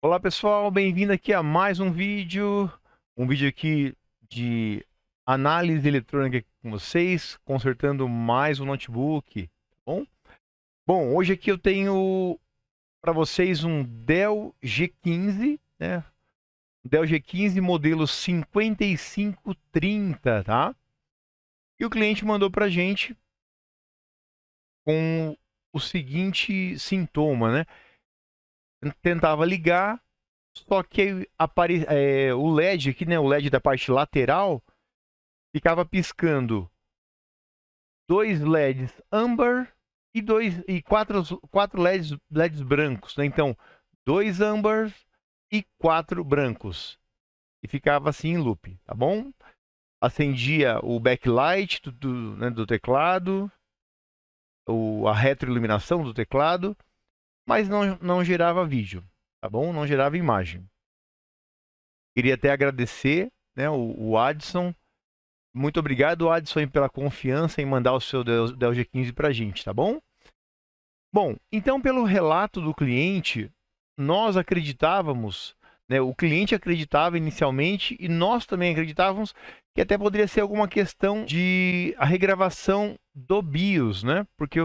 Olá pessoal, bem-vindo aqui a mais um vídeo aqui de análise eletrônica aqui com vocês, consertando mais um notebook, tá bom? Bom, hoje aqui eu tenho para vocês um Dell G15, né? Dell G15 modelo 5530, tá? E o cliente mandou pra gente com o seguinte sintoma, né? Tentava ligar, só que o LED aqui, né, o LED da parte lateral, ficava piscando dois LEDs âmbar e quatro LEDs brancos, né? Então, dois âmbar e quatro brancos. E ficava assim em loop, tá bom? Acendia o backlight né, do teclado, a retroiluminação do teclado, mas não gerava vídeo, tá bom? Não gerava imagem. Queria até agradecer, né, o Adson. Muito obrigado, Adson, pela confiança em mandar o seu Dell G15 para a gente, tá bom? Bom, então pelo relato do cliente, nós acreditávamos, né, o cliente acreditava inicialmente e nós também acreditávamos que até poderia ser alguma questão de a regravação do BIOS, né? Porque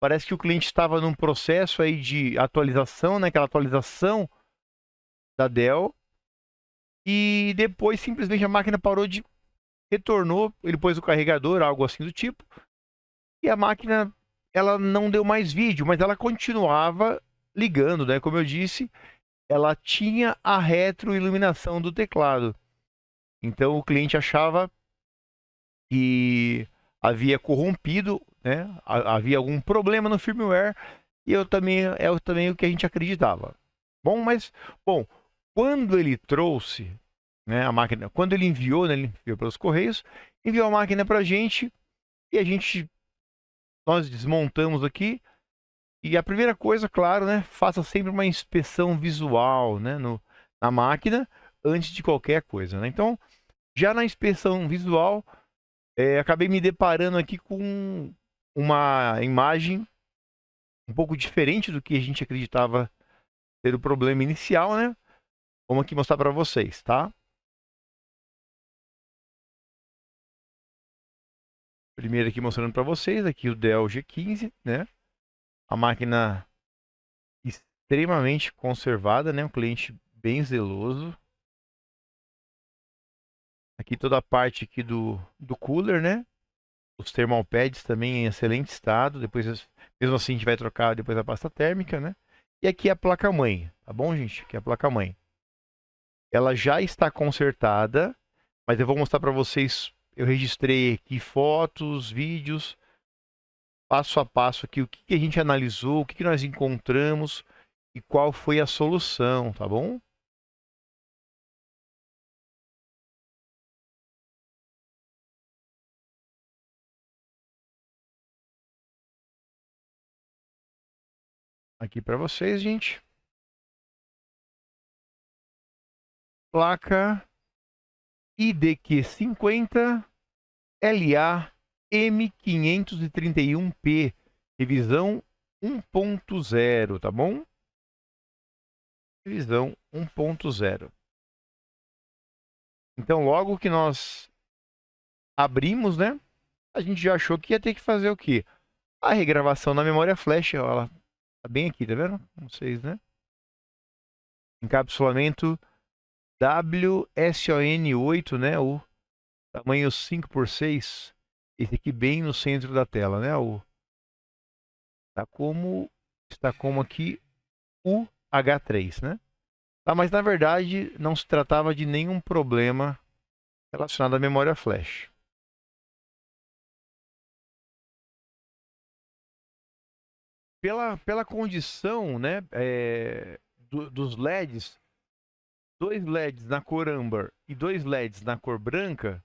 parece que o cliente estava num processo aí de atualização, né, aquela atualização da Dell, e depois simplesmente a máquina parou de retornou, ele pôs o carregador, algo assim do tipo, e a máquina ela não deu mais vídeo, mas ela continuava ligando, né? Como eu disse, ela tinha a retroiluminação do teclado. Então o cliente achava que havia corrompido, né? Havia algum problema no firmware e eu também o que a gente acreditava. Bom, quando ele trouxe, né, a máquina, quando ele enviou, né, ele enviou pelos correios, enviou a máquina para a gente e nós desmontamos aqui. E a primeira coisa, claro, né, faça sempre uma inspeção visual, né, na máquina antes de qualquer coisa, né? Então, já na inspeção visual, acabei me deparando aqui com uma imagem um pouco diferente do que a gente acreditava ser o problema inicial, né? Vamos aqui mostrar para vocês, tá? Primeiro aqui mostrando para vocês aqui o Dell G15, né? A máquina extremamente conservada, né? Um cliente bem zeloso. Aqui toda a parte aqui do cooler, né? Os thermal pads também em excelente estado. Depois, mesmo assim, a gente vai trocar depois a pasta térmica, né? E aqui a placa-mãe, tá bom, gente? Aqui é a placa-mãe. Ela já está consertada, mas eu vou mostrar para vocês. Eu registrei aqui fotos, vídeos, passo a passo aqui, o que a gente analisou, o que nós encontramos e qual foi a solução, tá bom? Aqui para vocês, gente. Placa IDQ50 LA M531P, revisão 1.0, tá bom? Revisão 1.0. Então, logo que nós abrimos, né? A gente já achou que ia ter que fazer o quê? A regravação na memória flash, ó, ela tá bem aqui, tá vendo? Vocês, né? Encapsulamento WSON8, né? O tamanho 5x6. Esse aqui bem no centro da tela, né? Está como aqui o H3, né? Tá, mas na verdade não se tratava de nenhum problema relacionado à memória flash. Pela condição, né, dos LEDs, dois LEDs na cor âmbar e dois LEDs na cor branca,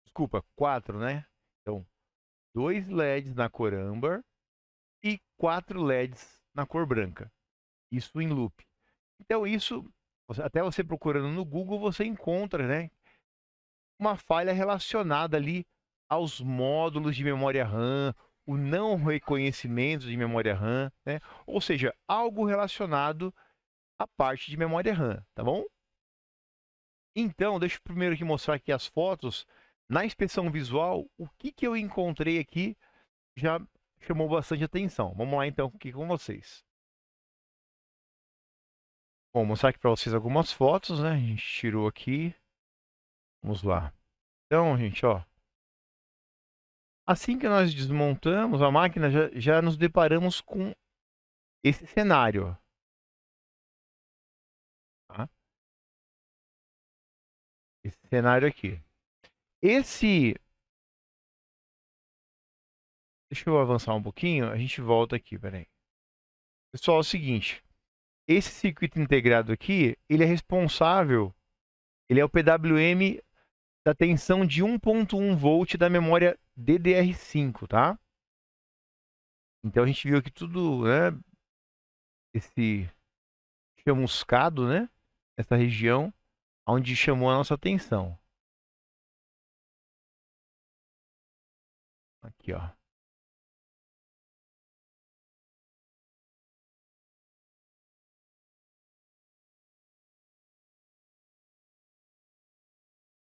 desculpa, quatro, né? Então, dois LEDs na cor âmbar e quatro LEDs na cor branca. Isso em loop. Então, isso, até você procurando no Google, você encontra, né, uma falha relacionada ali aos módulos de memória RAM, o não reconhecimento de memória RAM, né? Ou seja, algo relacionado a parte de memória RAM, tá bom? Então, deixa eu primeiro aqui mostrar aqui as fotos. Na inspeção visual, o que eu encontrei aqui já chamou bastante atenção. Vamos lá então aqui com vocês. Vou mostrar aqui para vocês algumas fotos, né? A gente tirou aqui. Vamos lá. Então, gente, ó. Assim que nós desmontamos a máquina, já nos deparamos com esse cenário. Tá? Esse cenário aqui. Deixa eu avançar um pouquinho, a gente volta aqui, peraí. Pessoal, é o seguinte. Esse circuito integrado aqui, ele é responsável, ele é o PWM da tensão de 1.1 volt da memória DDR5, tá? Então a gente viu aqui tudo, né? Esse chamuscado, né? Essa região onde chamou a nossa atenção. Aqui, ó.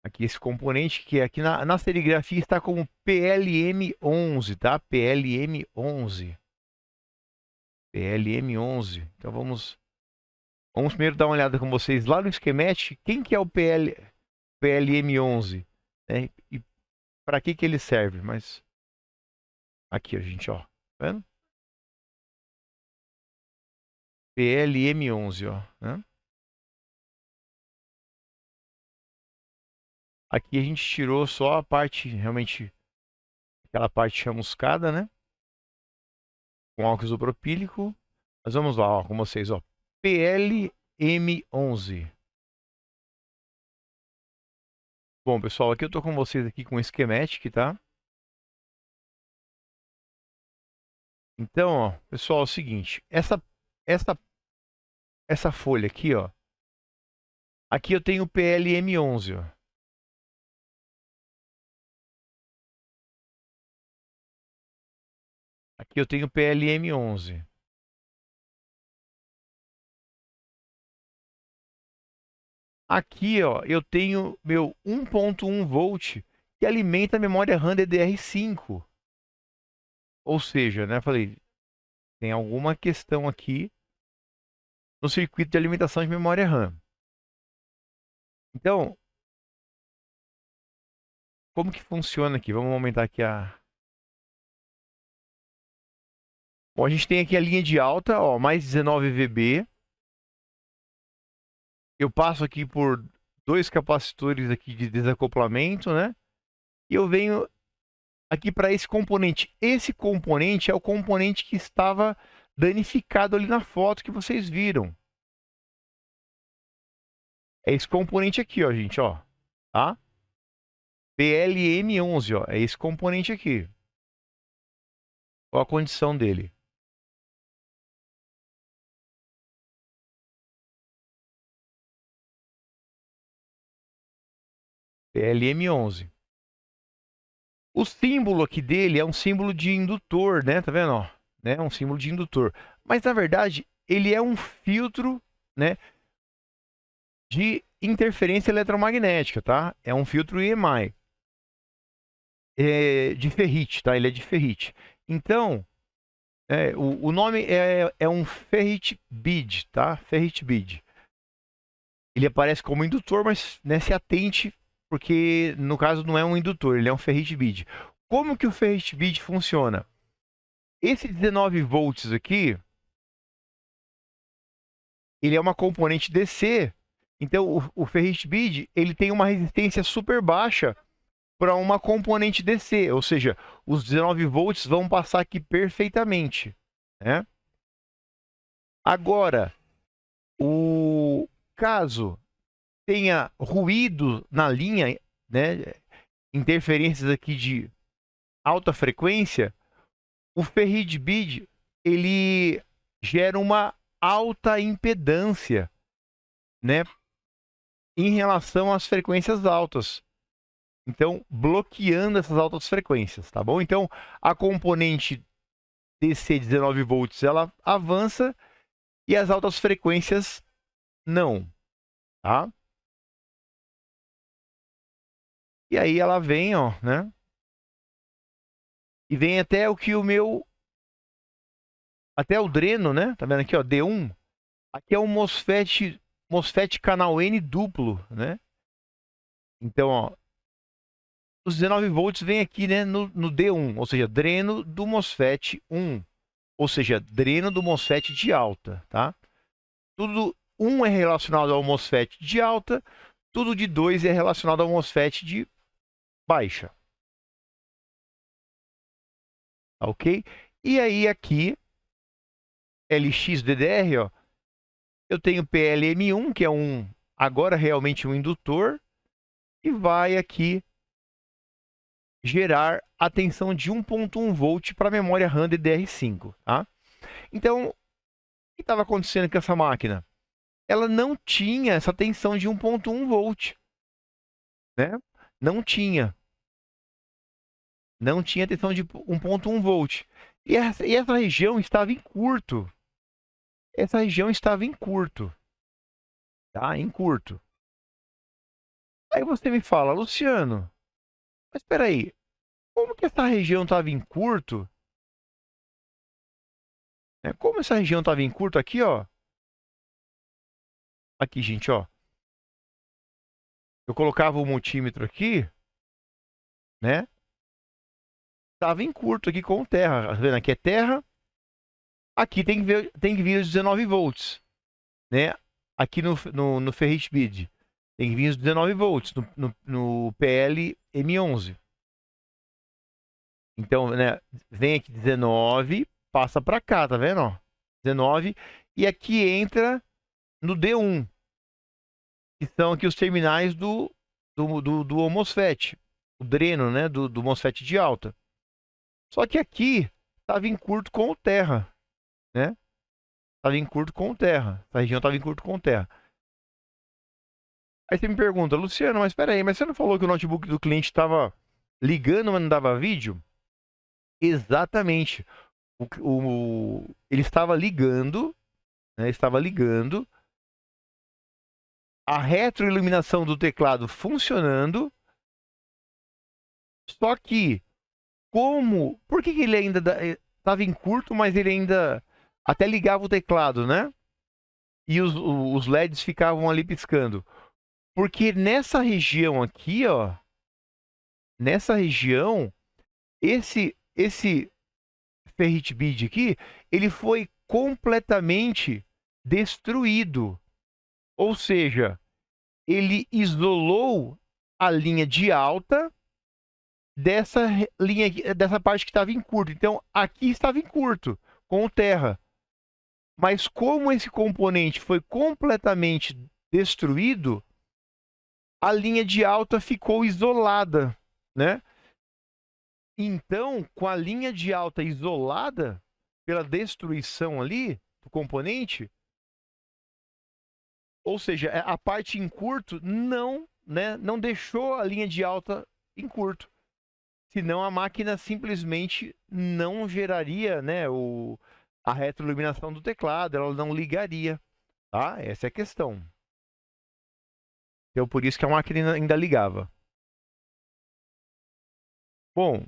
Aqui esse componente que aqui na serigrafia está como PLM11, tá? PLM11. PLM11. Então vamos primeiro dar uma olhada com vocês lá no schematic. Quem que é o PLM11? Né? E para que ele serve? Mas aqui, a gente, ó. Tá vendo? PLM11, ó. Né? Aqui a gente tirou só a parte, realmente, aquela parte chamuscada, né? Com álcool isopropílico. Mas vamos lá, ó, com vocês, ó. PLM11. Bom, pessoal, aqui eu tô com vocês aqui com o schematic, tá? Então, ó, pessoal, é o seguinte, essa folha aqui, ó. Aqui eu tenho o PLM11, ó. Aqui eu tenho o PLM11. Aqui, ó, eu tenho meu 1.1 volt que alimenta a memória RAM DDR5. Ou seja, né, falei, tem alguma questão aqui no circuito de alimentação de memória RAM. Então, como que funciona aqui? Vamos aumentar aqui a... Bom, a gente tem aqui a linha de alta, ó, mais 19 VB. Eu passo aqui por dois capacitores aqui de desacoplamento, né? E eu venho aqui para esse componente. Esse componente é o componente que estava danificado ali na foto que vocês viram. É esse componente aqui, ó, gente, ó. Tá? PLM11, ó. É esse componente aqui. Qual a condição dele? PLM11. O símbolo aqui dele é um símbolo de indutor, né? Tá vendo, ó? Né? Um símbolo de indutor. Mas, na verdade, ele é um filtro, né? De interferência eletromagnética, tá? É um filtro EMI. De ferrite, tá? Ele é de ferrite. Então, o nome é um ferrite bead, tá? Ferrite bead. Ele aparece como indutor, mas, né, se atente, porque no caso não é um indutor, ele é um ferrite bead. Como que o ferrite bead funciona? Esse 19 volts aqui, ele é uma componente DC. Então, o ferrite bead, ele tem uma resistência super baixa para uma componente DC, ou seja, os 19 volts vão passar aqui perfeitamente, né? Agora, o caso tenha ruído na linha, né, interferências aqui de alta frequência, o ferrite bead ele gera uma alta impedância, né, em relação às frequências altas. Então, bloqueando essas altas frequências, tá bom? Então, a componente DC 19 volts, ela avança e as altas frequências não, tá? E aí ela vem, ó, né? E vem até o que o meu... Até o dreno, né? Tá vendo aqui, ó, D1. Aqui é um MOSFET canal N duplo, né? Então, ó, os 19 volts vem aqui, né, no D1, ou seja, dreno do MOSFET 1, ou seja, dreno do MOSFET de alta, tá? Tudo 1 é relacionado ao MOSFET de alta, tudo de 2 é relacionado ao MOSFET de baixa. Tá, ok? E aí aqui, LX-DDR, ó, eu tenho PLM1, que é agora realmente um indutor, e vai aqui gerar a tensão de 1.1 volt para a memória RAM DDR5, tá? Então, o que estava acontecendo com essa máquina? Ela não tinha essa tensão de 1.1 volt, né? Não tinha. Não tinha tensão de 1.1 volt. E essa região estava em curto. Essa região estava em curto, tá? Em curto. Aí você me fala, Luciano, mas espera aí, como que essa região estava em curto? Como essa região estava em curto aqui, ó. Aqui, gente, ó. Eu colocava o multímetro aqui, né? Estava em curto aqui com terra. Tá vendo? Aqui é terra. Aqui tem que vir os 19 volts, né? Aqui no Ferrite Bid. Tem que vir os 19 volts no PL M11. Então, né? Vem aqui 19, passa para cá, tá vendo? Ó? 19. E aqui entra no D1. Que são aqui os terminais do MOSFET. O dreno, né? Do MOSFET de alta. Só que aqui estava em curto com o terra, né? Estava em curto com o terra. Essa região estava em curto com o terra. Aí você me pergunta, Luciano, mas espera aí, mas você não falou que o notebook do cliente estava ligando, mas não dava vídeo? Exatamente. Ele estava ligando, né? Estava ligando. A retroiluminação do teclado funcionando. Só que por que ele ainda estava em curto, mas ele ainda até ligava o teclado, né? E os LEDs ficavam ali piscando. Porque nessa região aqui, ó, nessa região, esse Ferrite Bid aqui, ele foi completamente destruído. Ou seja, ele isolou a linha de alta dessa linha, dessa parte que estava em curto. Então, aqui estava em curto, com o terra. Mas como esse componente foi completamente destruído, a linha de alta ficou isolada, né? Então, com a linha de alta isolada pela destruição ali do componente, ou seja, a parte em curto não, né, não deixou a linha de alta em curto. Senão a máquina simplesmente não geraria, né, a retroiluminação do teclado, ela não ligaria, tá? Essa é a questão. Então por isso que a máquina ainda ligava. Bom,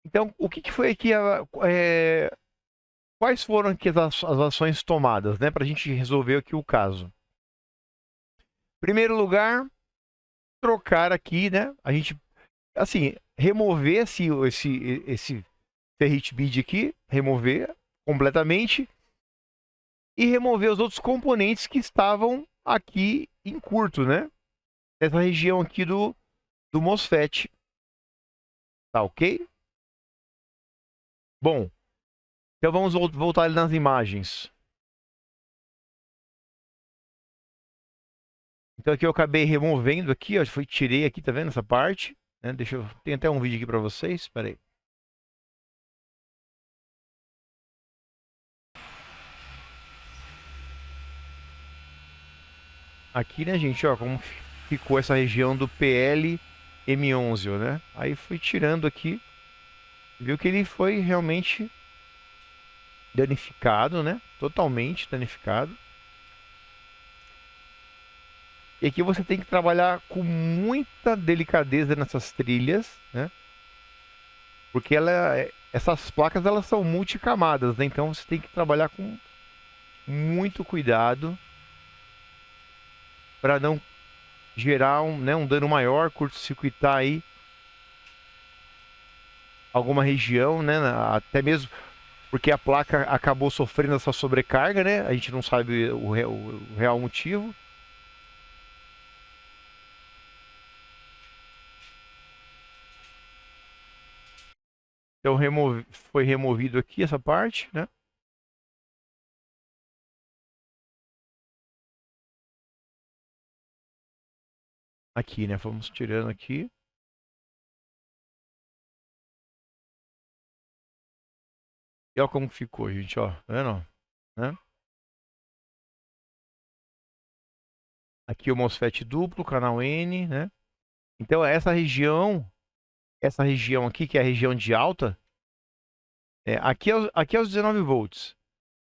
então o que foi aqui quais foram aqui as ações tomadas, né, para a gente resolver aqui o caso? Em primeiro lugar, trocar aqui, né, a gente, assim, remover esse Ferrite Bid aqui, remover completamente e remover os outros componentes que estavam aqui em curto, né? Essa região aqui do MOSFET. Tá ok? Bom, então vamos voltar ali nas imagens. Então aqui eu acabei removendo aqui, ó, tirei aqui, tá vendo essa parte? Né? Tem até um vídeo aqui para vocês, espera aí. Aqui, né, gente, ó, como ficou essa região do PL M11, né? Aí fui tirando aqui, viu que ele foi realmente danificado, né? Totalmente danificado. E aqui você tem que trabalhar com muita delicadeza nessas trilhas, né? Porque essas placas elas são multicamadas, né? Então você tem que trabalhar com muito cuidado para não gerar um dano maior, curto-circuitar aí alguma região, né? Até mesmo porque a placa acabou sofrendo essa sobrecarga, né? A gente não sabe o real motivo. Então foi removido aqui essa parte, né? Aqui, né? Vamos tirando aqui. E olha como ficou, gente, ó. Tá vendo? Né? Aqui o MOSFET duplo, canal N, né? Então essa região aqui, que é a região de alta, aqui é os 19 volts.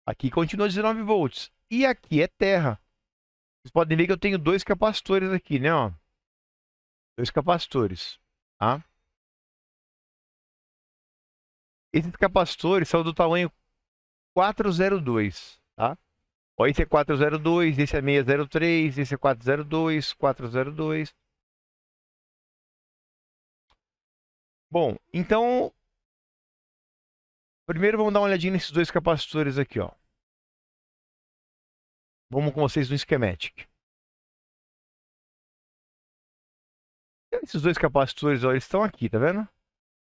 Aqui continua 19 volts. E aqui é terra. Vocês podem ver que eu tenho dois capacitores aqui, né? Ó. Dois capacitores, tá? Esses capacitores são do tamanho 402, tá? Ó, esse é 402, esse é 603, esse é 402, 402. Bom, então, primeiro vamos dar uma olhadinha nesses dois capacitores aqui, ó. Vamos com vocês no schematic. Esses dois capacitores, ó, eles estão aqui, tá vendo?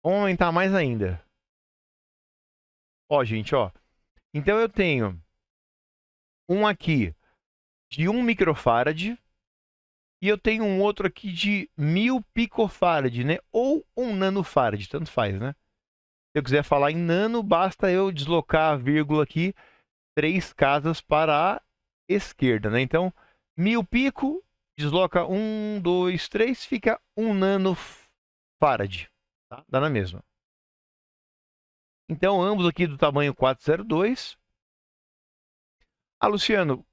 Vamos aumentar mais ainda. Ó, gente, ó. Então eu tenho um aqui de 1 microfarad e eu tenho um outro aqui de 1000 picofarad, né? Ou 1 nanofarad, tanto faz, né? Se eu quiser falar em nano, basta eu deslocar a vírgula aqui 3 casas para a esquerda, né? Então, 1000 pico, desloca 1, 2, 3, fica 1 nanofarad, tá? Dá na mesma. Então, ambos aqui do tamanho 402. Ah, Luciano,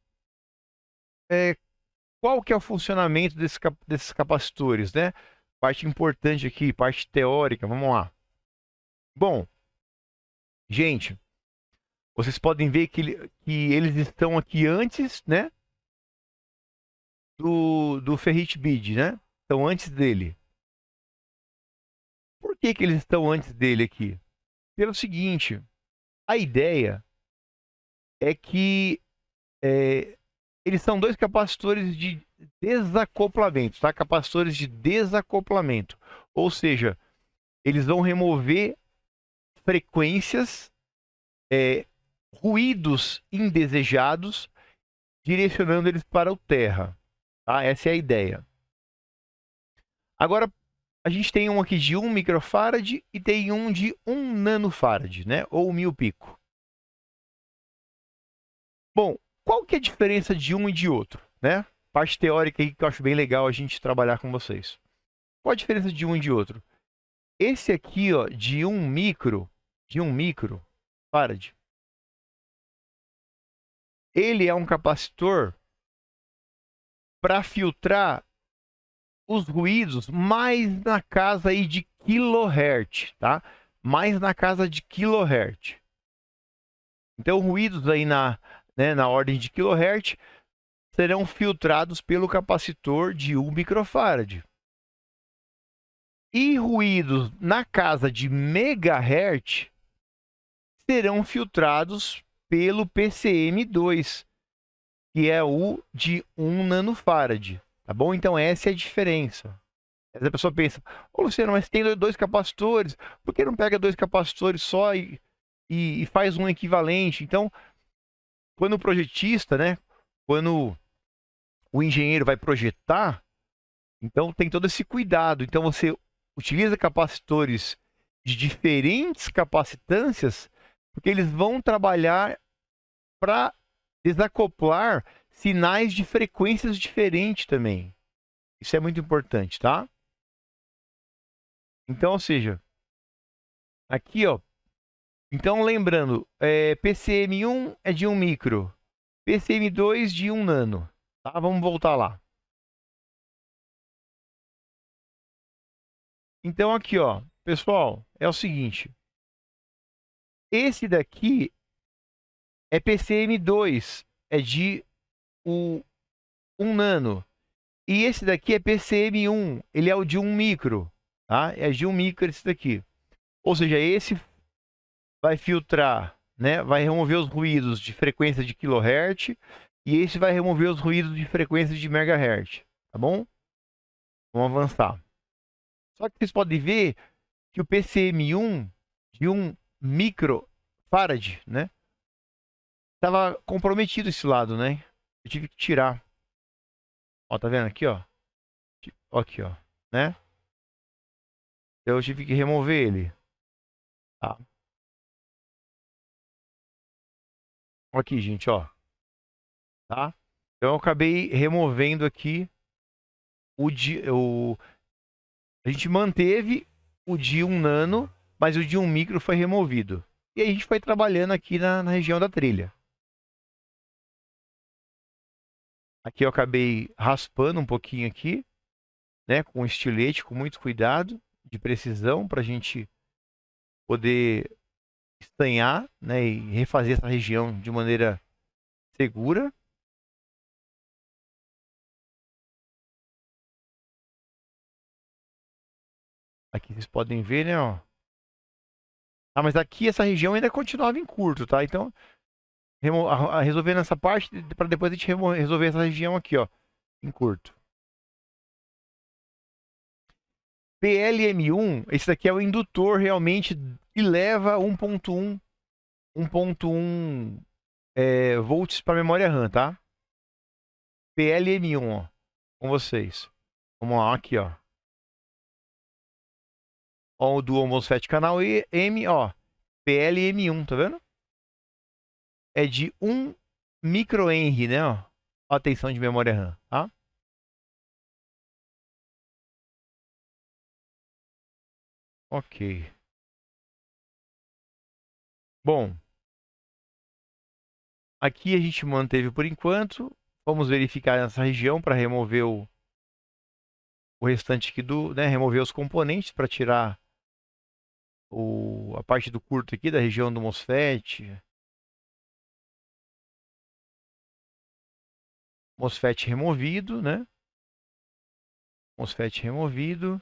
qual que é o funcionamento desses capacitores, né? Parte importante aqui, parte teórica, vamos lá. Bom, gente, vocês podem ver que eles estão aqui antes, né? Do Ferrite Bid, né? Estão antes dele. Por que eles estão antes dele aqui? Pelo seguinte, a ideia é que eles são dois capacitores de desacoplamento, tá? Capacitores de desacoplamento. Ou seja, eles vão remover frequências, ruídos indesejados, direcionando eles para o terra. Tá? Essa é a ideia. Agora, a gente tem um aqui de 1 microfarad e tem um de 1 nanofarad, né? Ou 1000 pico. Bom, qual que é a diferença de um e de outro, né? Parte teórica aí que eu acho bem legal a gente trabalhar com vocês. Qual a diferença de um e de outro? Esse aqui, ó, de 1 microfarad, ele é um capacitor para filtrar os ruídos mais na casa aí de kHz, tá? Mais na casa de kHz. Então, ruídos aí na ordem de kHz serão filtrados pelo capacitor de 1 microfarad. E ruídos na casa de megahertz serão filtrados pelo PCM2, que é o de 1 nanofarad. Tá bom? Então essa é a diferença. Essa pessoa pensa, ô Luciano, mas tem dois capacitores, por que não pega dois capacitores só e faz um equivalente? Então, quando o projetista, né, quando o engenheiro vai projetar, então tem todo esse cuidado. Então você utiliza capacitores de diferentes capacitâncias, porque eles vão trabalhar para desacoplar sinais de frequências diferentes também. Isso é muito importante, tá? Então, ou seja, aqui, ó. Então, lembrando, PCM1 é de 1 micro, PCM2 de 1 nano. Tá? Vamos voltar lá. Então aqui, ó, pessoal, é o seguinte. Esse daqui é PCM2, é de 1 nano. E esse daqui é PCM1, ele é o de 1 micro, tá? É de 1 micro esse daqui. Ou seja, esse vai filtrar, né? Vai remover os ruídos de frequência de kHz e esse vai remover os ruídos de frequência de megahertz, tá bom? Vamos avançar. Só que vocês podem ver que o PCM1 de 1 microfarad, né? Estava comprometido esse lado, né? Eu tive que tirar. Ó, tá vendo aqui, ó? Aqui, ó, né? Eu tive que remover ele. Tá. Aqui, gente, ó. Tá? Então eu acabei removendo aqui a gente manteve o de 1 nano, mas o de 1 micro foi removido. E aí a gente foi trabalhando aqui na região da trilha. Aqui eu acabei raspando um pouquinho aqui, né, com estilete, com muito cuidado, de precisão, para a gente poder estanhar, né, e refazer essa região de maneira segura. Aqui vocês podem ver, né, ó. Ah, mas aqui essa região ainda continuava em curto, tá? Então, resolvendo essa parte, para depois a gente resolver essa região aqui, ó, em curto. PLM1, esse daqui é o indutor realmente que leva 1.1 volts para memória RAM, tá? PLM1, ó, com vocês. Vamos lá, aqui, ó. Ó, o Dual MOSFET canal M, ó, PLM1, tá vendo? É de 1 microhenry, né, ó. A tensão de memória RAM, tá? Ok. Bom, aqui a gente manteve por enquanto. Vamos verificar essa região para remover o restante aqui né, remover os componentes para tirar a parte do curto aqui da região do MOSFET. MOSFET removido, né? MOSFET removido.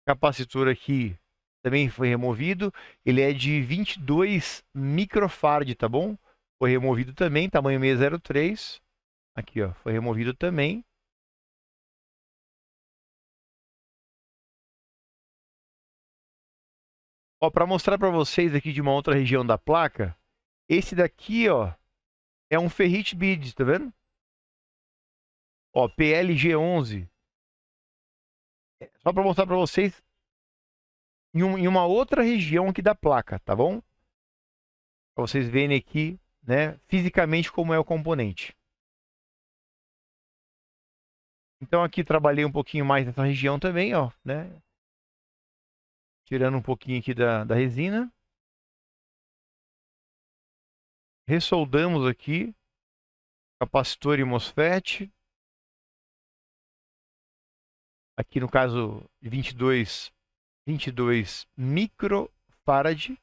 Capacitor aqui também foi removido. Ele é de 22 microfarad, tá bom? Foi removido também, tamanho 603. Aqui, ó, foi removido também. Ó, para mostrar para vocês aqui de uma outra região da placa, esse daqui, ó, é um ferrite bead, tá vendo? Ó, PLG11. Só para mostrar para vocês em uma outra região aqui da placa, tá bom? Para vocês verem aqui, né, fisicamente como é o componente. Então aqui trabalhei um pouquinho mais nessa região também, ó, né? Tirando um pouquinho aqui da resina. Ressoldamos aqui capacitor e MOSFET. Aqui no caso 22 microfarad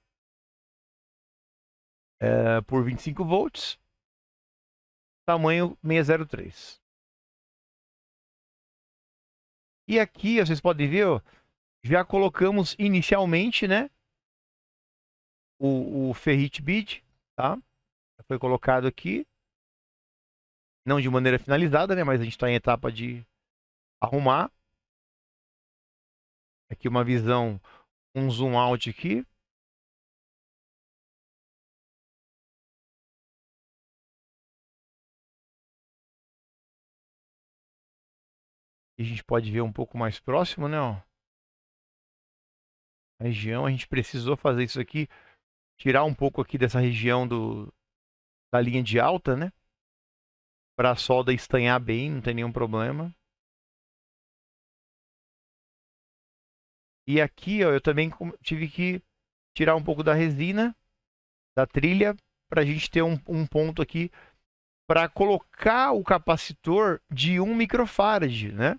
por 25 volts. Tamanho 603. E aqui, vocês podem ver, ó, já colocamos inicialmente, né, o ferrite bead, tá? Foi colocado aqui, não de maneira finalizada, né, mas a gente está em etapa de arrumar. Aqui uma visão, um zoom out aqui. E a gente pode ver um pouco mais próximo, né, ó. A região, a gente precisou fazer isso aqui, tirar um pouco aqui dessa região da linha de alta, né? Para a solda estanhar bem, não tem nenhum problema. E aqui, ó, eu também tive que tirar um pouco da resina, da trilha, para a gente ter um ponto aqui para colocar o capacitor de 1 microfarad, né?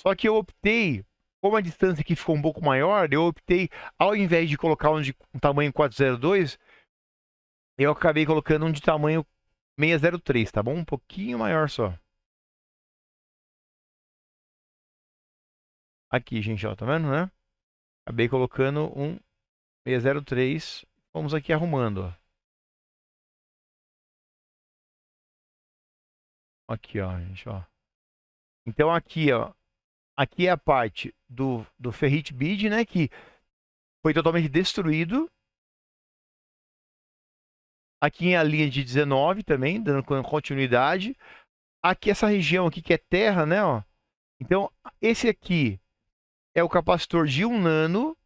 Só que eu optei, como a distância aqui ficou um pouco maior, eu optei, ao invés de colocar um de tamanho 402, eu acabei colocando um de tamanho 603, tá bom? Um pouquinho maior só. Aqui, gente, ó, tá vendo, né? Acabei colocando um 603. Vamos aqui arrumando, ó. Aqui, ó, gente, ó. Então aqui, ó, aqui é a parte do ferrite bead, né, que foi totalmente destruído. Aqui é a linha de 19 também, dando continuidade. Aqui essa região aqui que é terra, né, ó. Então, esse aqui é o capacitor de 1 nano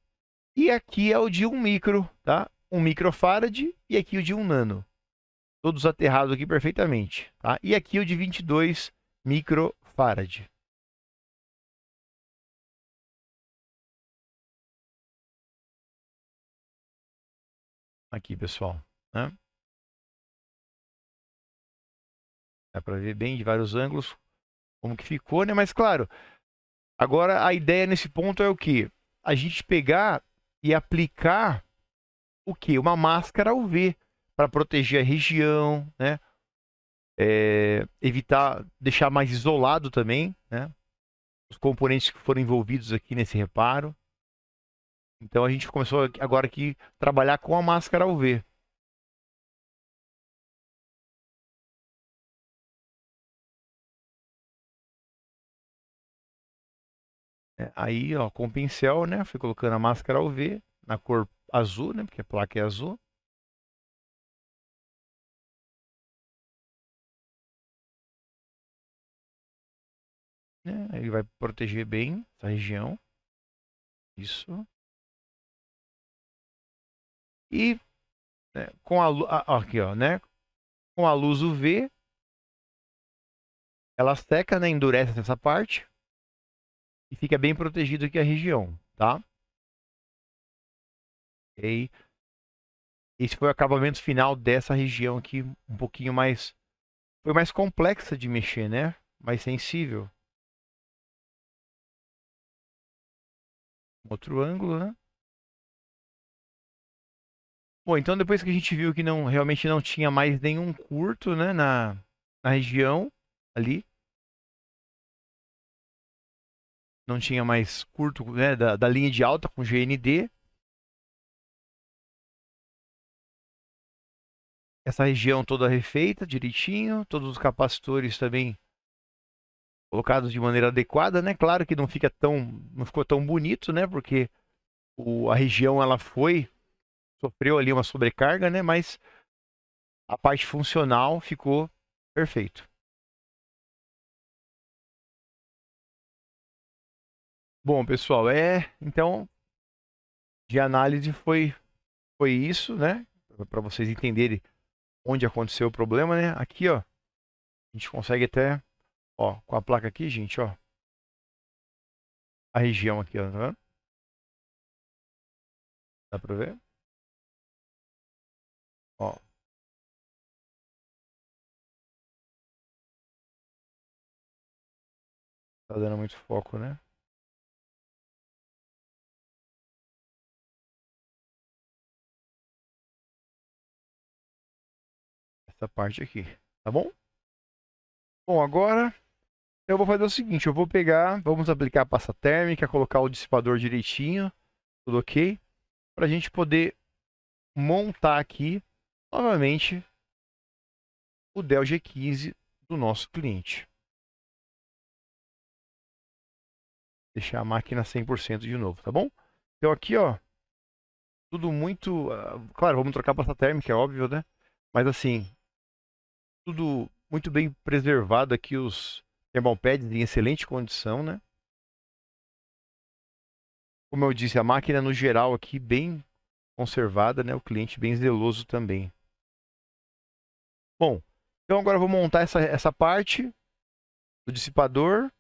e aqui é o de 1 micro, tá? 1 microfarad e aqui o de 1 nano. Todos aterrados aqui perfeitamente, tá? E aqui o de 22 microfarad. Aqui, pessoal, né? Dá para ver bem de vários ângulos como que ficou, né? Mas claro, agora a ideia nesse ponto é o que? A gente pegar e aplicar o que? Uma máscara UV para proteger a região, né? Evitar, deixar mais isolado também, né? Os componentes que foram envolvidos aqui nesse reparo. Então a gente começou agora aqui a trabalhar com a máscara UV. Aí, ó, com o pincel, né? Fui colocando a máscara UV na cor azul, né? Porque a placa é azul. Né? Ele vai proteger bem essa região. Isso. E né, com aqui, ó, né? Com a luz UV, ela seca, né? Endurece essa parte e fica bem protegido aqui a região, tá? E aí, esse foi o acabamento final dessa região aqui, um pouquinho mais, foi mais complexa de mexer, né? Mais sensível. Outro ângulo, né? Bom, então depois que a gente viu que não realmente não tinha mais nenhum curto, né, na região ali, não tinha mais curto, né, da linha de alta com GND. Essa região toda refeita direitinho, todos os capacitores também colocados de maneira adequada, né? Claro que não ficou tão bonito, né? Porque a região ela sofreu ali uma sobrecarga, né? Mas a parte funcional ficou perfeito. Bom, pessoal, então de análise foi isso, né? Para vocês entenderem onde aconteceu o problema, né? Aqui, ó, a gente consegue até, ó, com a placa aqui, gente, ó, a região aqui, ó, tá vendo? Dá para ver? Ó, tá dando muito foco, né? Essa parte aqui, tá bom? Bom, agora eu vou fazer o seguinte, eu vou pegar, vamos aplicar a pasta térmica, colocar o dissipador direitinho, tudo ok, para a gente poder montar aqui novamente o Dell G15 do nosso cliente. Deixar a máquina 100% de novo, tá bom? Então aqui, ó, tudo muito, claro, vamos trocar a pasta térmica, é óbvio, né? Mas assim, tudo muito bem preservado aqui, os thermal pads em excelente condição, né? Como eu disse, a máquina no geral aqui bem conservada, né? O cliente bem zeloso também. Bom, então agora eu vou montar essa parte do dissipador.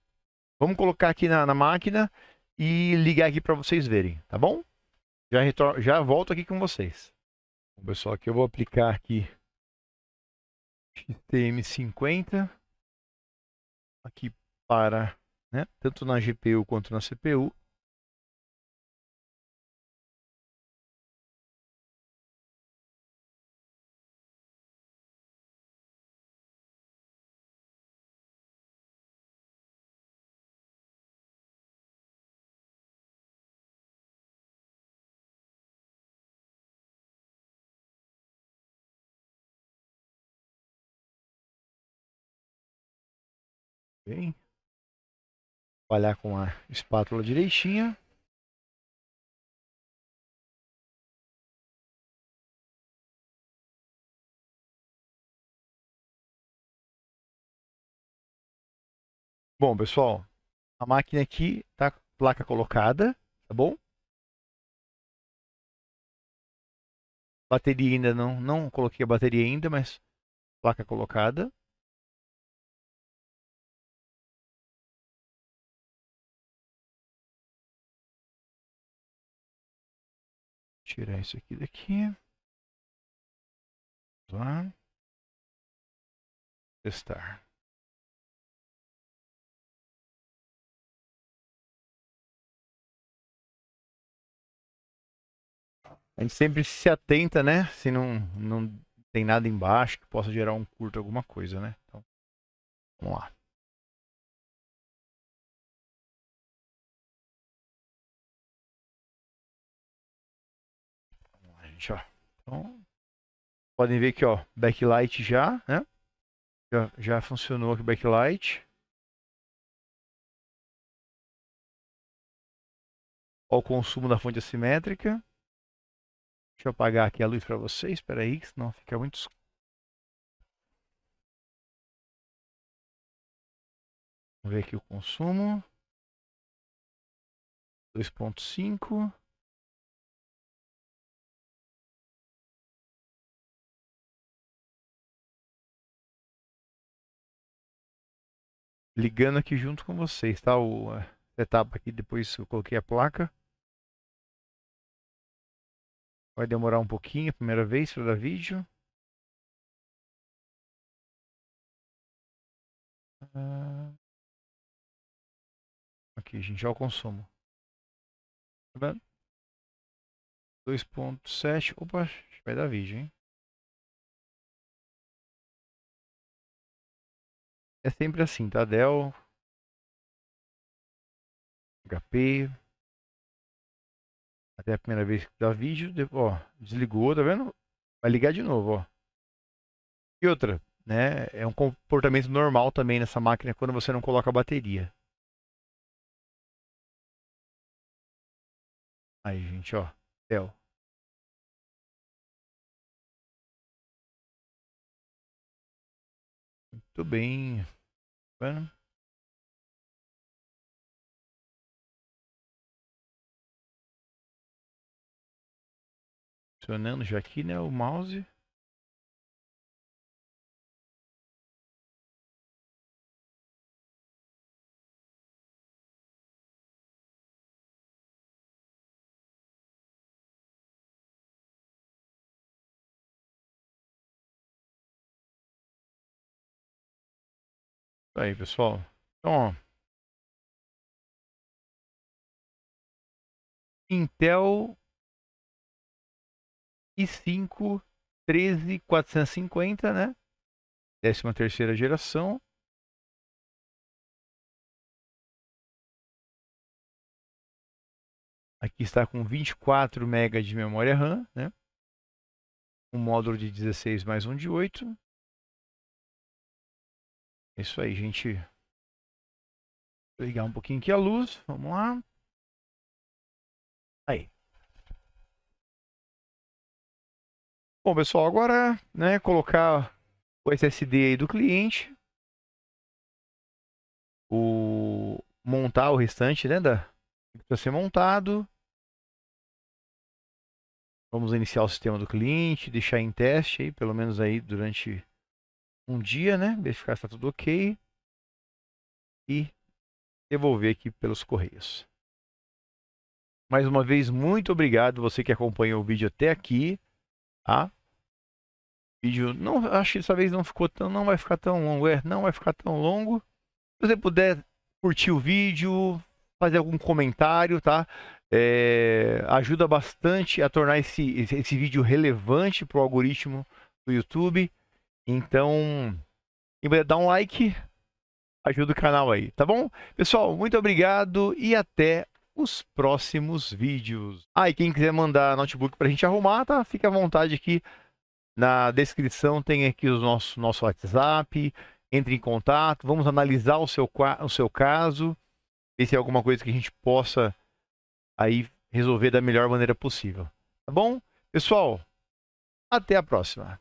Vamos colocar aqui na máquina e ligar aqui para vocês verem, tá bom? Já volto aqui com vocês. Bom, pessoal, aqui eu vou aplicar aqui XTM50 aqui para, né, tanto na GPU quanto na CPU. Bem, trabalhar com a espátula direitinha. Bom, pessoal, a máquina aqui tá placa colocada, tá bom? Bateria ainda não coloquei a bateria ainda, mas placa colocada. Tirar isso aqui daqui. Vamos lá. Testar. A gente sempre se atenta, né? Se não tem nada embaixo que possa gerar um curto, alguma coisa, né? Então, vamos lá. Vamos lá, gente, ó. Então, podem ver que, ó, backlight já, né? Já funcionou aqui o backlight. Ó, o consumo da fonte assimétrica. Deixa eu apagar aqui a luz para vocês. Espera aí, senão fica muito escuro. Vamos ver aqui o consumo. 2.5. Ligando aqui junto com vocês, tá? O setup aqui, depois eu coloquei a placa. Vai demorar um pouquinho a primeira vez para dar vídeo. Aqui, gente, já o consumo. Tá vendo? 2.7. Opa, vai dar vídeo, hein? É sempre assim, tá? Dell, HP. Até a primeira vez que dá vídeo, ó, desligou, tá vendo? Vai ligar de novo, ó. E outra, né? É um comportamento normal também nessa máquina quando você não coloca a bateria. Aí, gente, ó. Dell. Muito bem. Tá vendo? Funcionando já aqui, né? O mouse. Aí, pessoal. Então, ó. Intel i5 13450, né? 13ª geração. Aqui está com 24 MB de memória RAM, né? Um módulo de 16 mais um de 8. É isso aí, gente. Vou ligar um pouquinho aqui a luz. Vamos lá. Aí. Bom, pessoal, agora, né, colocar o SSD aí do cliente. Montar o restante, né, para ser montado. Vamos iniciar o sistema do cliente, deixar em teste aí, pelo menos aí durante um dia, né? Verificar se está tudo ok. E devolver aqui pelos correios. Mais uma vez, muito obrigado você que acompanhou o vídeo até aqui, tá? vídeo, não, acho que dessa vez não ficou tão, não vai ficar tão longo, não vai ficar tão longo. Se você puder curtir o vídeo, fazer algum comentário, tá? Ajuda bastante a tornar esse vídeo relevante para o algoritmo do YouTube. Então, dá um like, ajuda o canal aí, tá bom? Pessoal, muito obrigado e até os próximos vídeos. E quem quiser mandar notebook pra gente arrumar, tá? Fica à vontade aqui. Na descrição tem aqui o nosso WhatsApp. Entre em contato, vamos analisar o seu caso, ver se é alguma coisa que a gente possa aí resolver da melhor maneira possível. Tá bom? Pessoal, até a próxima.